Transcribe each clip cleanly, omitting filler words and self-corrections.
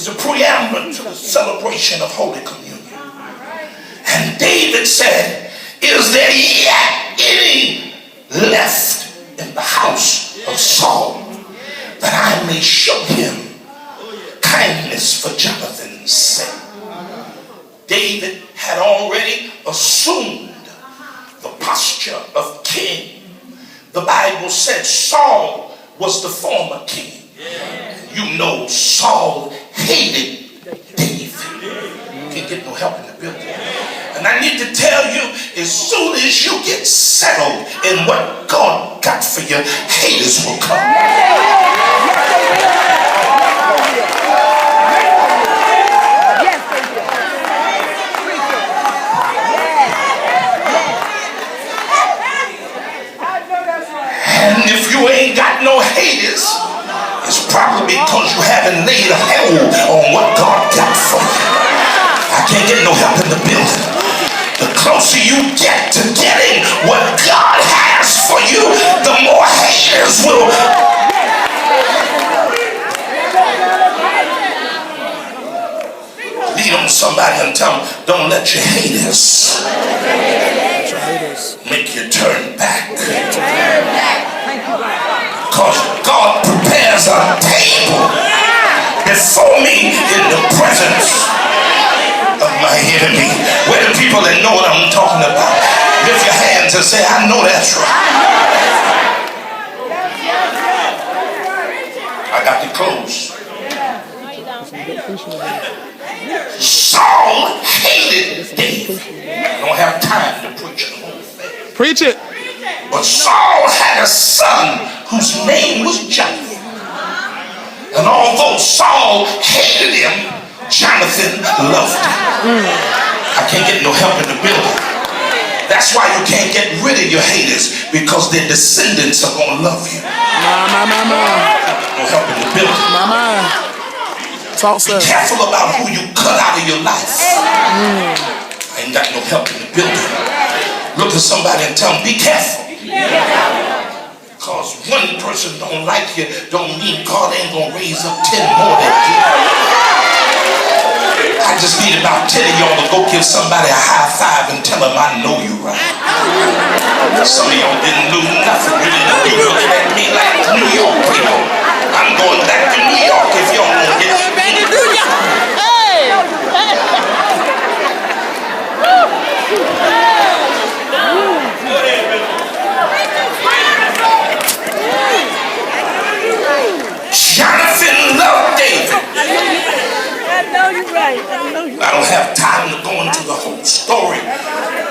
is the preamble to the celebration of Holy Communion. And David said, is there yet any left in the house of Saul, that I may show him kindness for Jonathan's sake? David had already assumed the posture of king. The Bible said Saul was the former king. You know Saul hated David. Can't get no help in the building. And I need to tell you, as soon as you get settled in what God got for you, haters will come. And if you ain't got no haters, it's probably because you haven't laid a hold on what God got for you. I can't get no help in the building. The closer you get to getting what God has for you, the more haters will. Lead on somebody and tell them, don't let your haters make you turn back. Because God prepares a table before me in the presence of my enemy. Where the people that know what I'm talking about, lift your hands and say, I know that's right. I got to close. Saul hated David. I don't have time to preach the whole thing. Preach it. But Saul had a son whose name was Jonathan. And although Saul hated him, Jonathan loved him. I can't get no help in the building. That's why you can't get rid of your haters, because their descendants are going to love you. No help in the building. Talk, sir. Be careful about who you cut out of your life. I ain't got no help in the building. Look at somebody and tell them, be careful. Because one person don't like you don't mean God ain't gonna raise up 10 more that do. I just need about 10 of y'all to go give somebody a high five and tell them I know you right. Some of y'all didn't lose nothing. You looking at me like New York people. I'm going back to New York if y'all won't get it. Jonathan loved David. I know you're right. I don't have time to go into the whole story,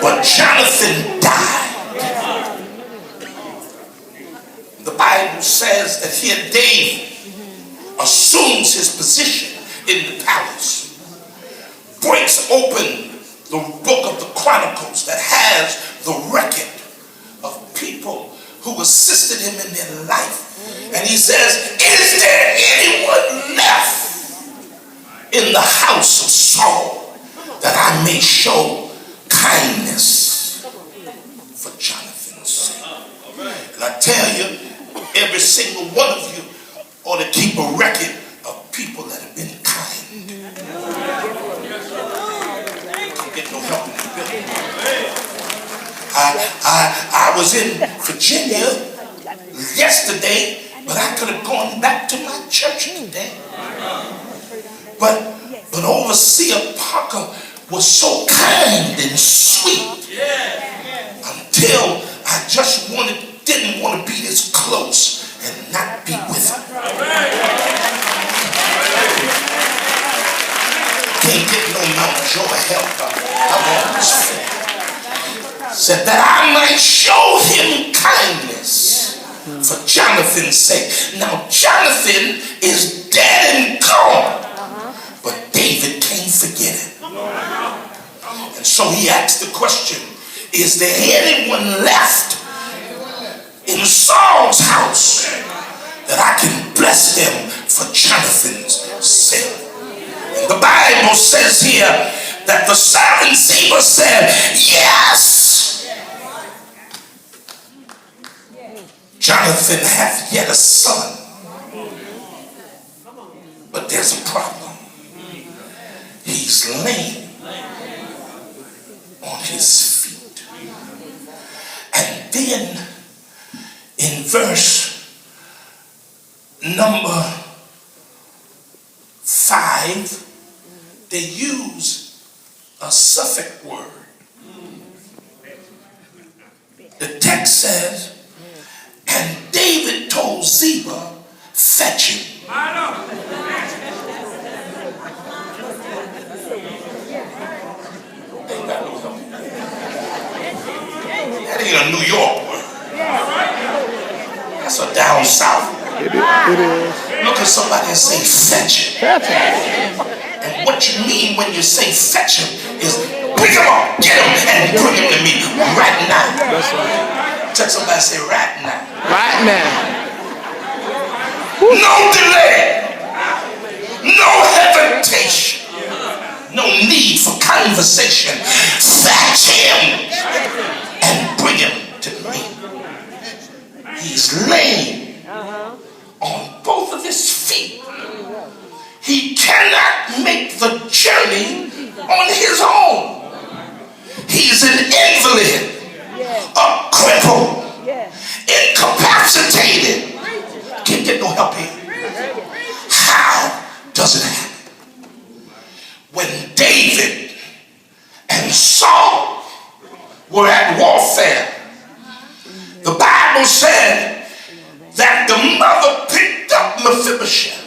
but Jonathan died. The Bible says that here David assumes his position in the palace, breaks open the book of the Chronicles that has the record of people who assisted him in their life. And he says, is there anyone left in the house of Saul that I may show kindness for Jonathan's sake? And I tell you, every single one of you ought to keep a record of people that have been kind. Don't get no help in the building. I was in Virginia yesterday, but I could have gone back to my church today. But Overseer Parker was so kind and sweet until I just didn't want to be this close and not be with him. Can't get no Mount Joy help. I want this thing. Said that I might show him kindness for Jonathan's sake. Now Jonathan is dead and gone, but David can't forget him. And so he asked the question, is there anyone left in Saul's house that I can bless him for Jonathan's sake? And the Bible says here that the servant Ziba said, yes, Jonathan hath yet a son, but there's a problem. he's laying on his feet. And then in verse number 5, they use a suffix word. The text says, and David told Ziba, fetch him. That ain't a New York word. That's a down south word. It is. Look at somebody and say, fetch him. Fetch him. And what you mean when you say fetch him is pick him up, get him, and bring him to me right now. That's right. Tell somebody, say right now. Right now. No delay. No hesitation. No need for conversation. Fetch him and bring him to me. He's laying on both of his feet. He cannot make the journey on his own. He's an invalid, a cripple, incapacitated. Can't get no help here. How does it happen? When David and Saul were at warfare, the Bible said that the mother picked up Mephibosheth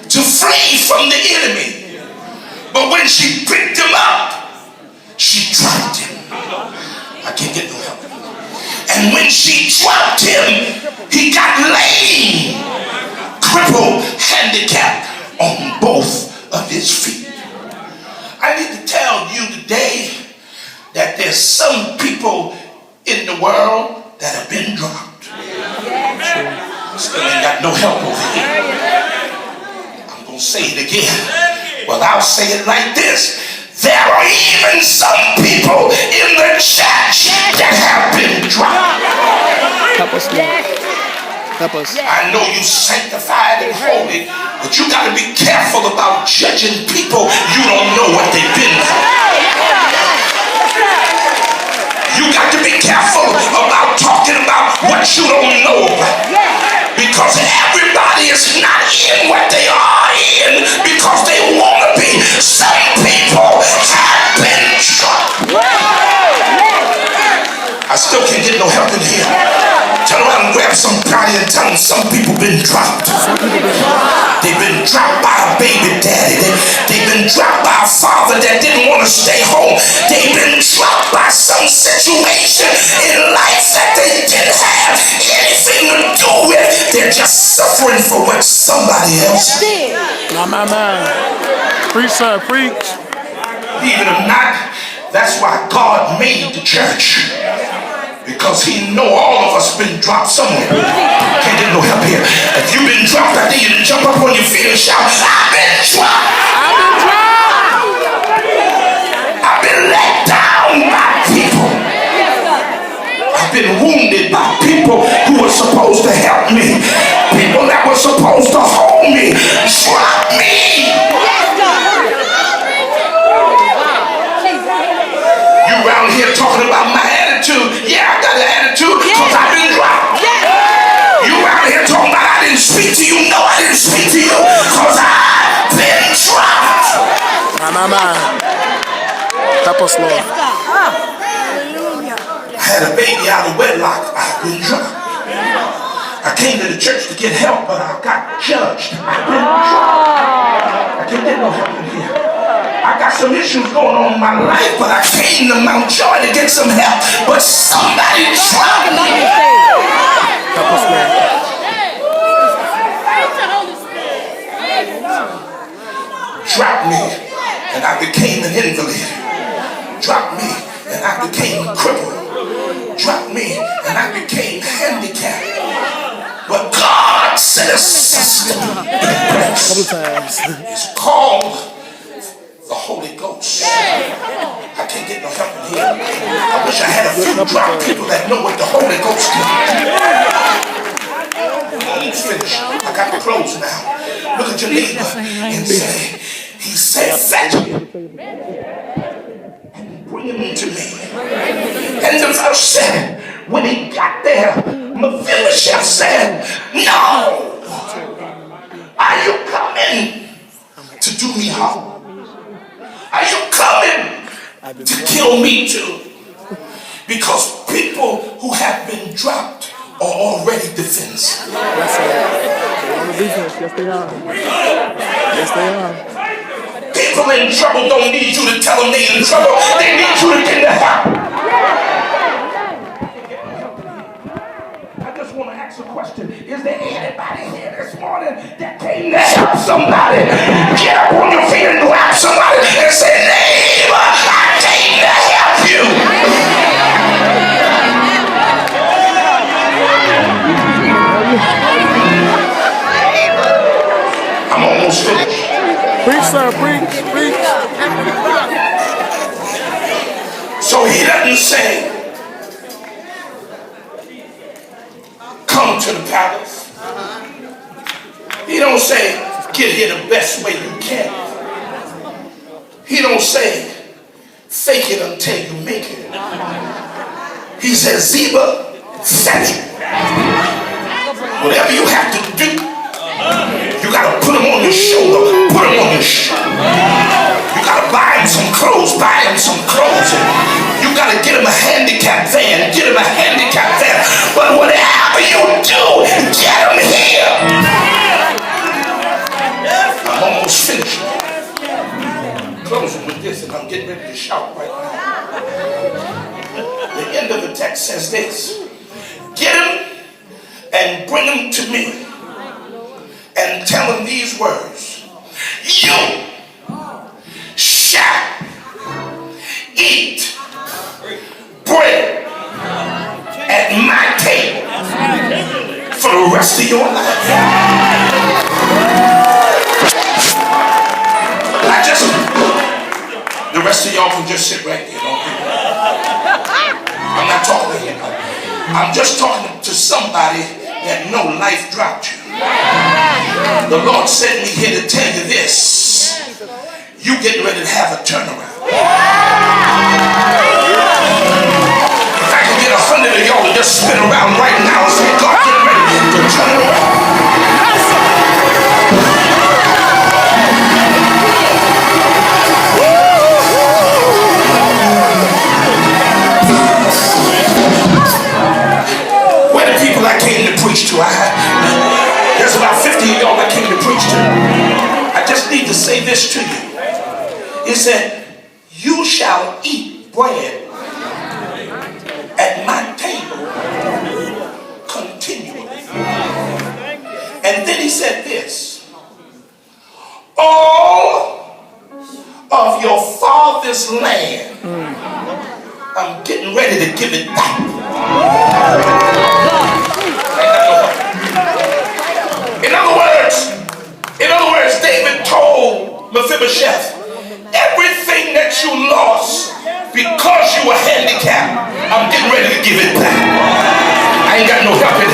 to flee from the enemy. But when she picked him up, she dropped him. I can't get no help. And when she dropped him, he got lame, crippled, handicapped on both of his feet. I need to tell you today that there's some people in the world that have been dropped. Still ain't got no help over here. I'm going to say it again. Well, I'll say it like this. There are even some people in the church that have been dropped. Help us, Lord. Help us. I know you sanctified and holy, but you got to be careful about judging people you don't know what they've been through. You got to be careful about talking about what you don't know about. Because everybody is not in what they are in because they want to be. Some people have been dropped. I still can't get no help in here. Turn around and grab somebody and tell them some people been dropped. They've been dropped by a baby daddy. They've been dropped by a father that didn't want to stay home. They've been dropped by some situation in life that they didn't have anything to do with. They're just suffering for what somebody else did. My. Preach, son, preach. Believe it or not, that's why God made the church. Because he know all of us been dropped somewhere. Can't get no help here. If you've been dropped, I think you to jump up on your feet and shout, I've been dropped. I've been dropped. I've been let down by people. I've been wounded by people who were supposed to help me. People that were supposed to hold me. Drop me. You around here talking about my attitude. Yeah, I got an attitude because I've been dropped. You around here talking about I didn't speak to you. No, I didn't speak to you because I've been dropped. My. Help us, Lord. I had a baby out of wedlock. I've been dropped. I came to the church to get help, but I got judged. I've been dropped. I can't get no help in here. I got some issues going on in my life, but I came to Mount Joy to get some help. But somebody dropped me. Help us, Lord. Dropped me, and I became an invalid. Dropped me, and I became crippled. Dropped me, and I became handicapped. But God set a system in place. Couple times. It's called the Holy Ghost. I can't get no help in here. I wish I had a few drop people that know what the Holy Ghost can do. I'm almost finished. I got to close now. Look at your neighbor and say, He said, fetch him and bring him to me. And the verse said, when he got there, Mephibosheth said, no, are you coming to do me harm? Are you coming to kill me too? Because people who have been dropped are already defenseless. Yes, sir. They're on the defense. Yes, they are. Yes, they are. People in trouble don't need you to tell them they're in trouble. They need you to get the help. I just want to ask a question. Is there anybody here this morning that came to help somebody? Get up on your feet and grab somebody and say, neighbor, I came to help you. I'm almost finished. Preach, sir. Preach. Preach. So he doesn't say, come to the palace. He don't say, get here the best way you can. He don't say, fake it until you make it. He says, Ziba, fetch it. Whatever you have to do, you got to put him on your shoulder. Put him on your shoulder. You got to buy him some clothes. Buy him some clothes. You got to get him a handicap van. Get him a handicap van. But whatever you do, get him here. I'm almost finished. Closing with this, and I'm getting ready to shout right now. The end of the text says this. Get him and bring him to me. And tell him these words. You shall eat bread at my table for the rest of your life. The rest of y'all can just sit right there. I'm not talking to you. I'm just talking to somebody that know life dropped you. The Lord sent me here to tell you this. You getting ready to have a turnaround. If I can get 100 of y'all to just spin around right now and say, God, get ready to turn around. Where the people I came to preach to? There's about 50 of y'all I came to preach to. I just need to say this to you. He said, you shall eat bread at my table continually. And then he said this. All of your father's land, I'm getting ready to give it back. In other words, David told Mephibosheth, everything that you lost because you were handicapped, I'm getting ready to give it back. I ain't got no help in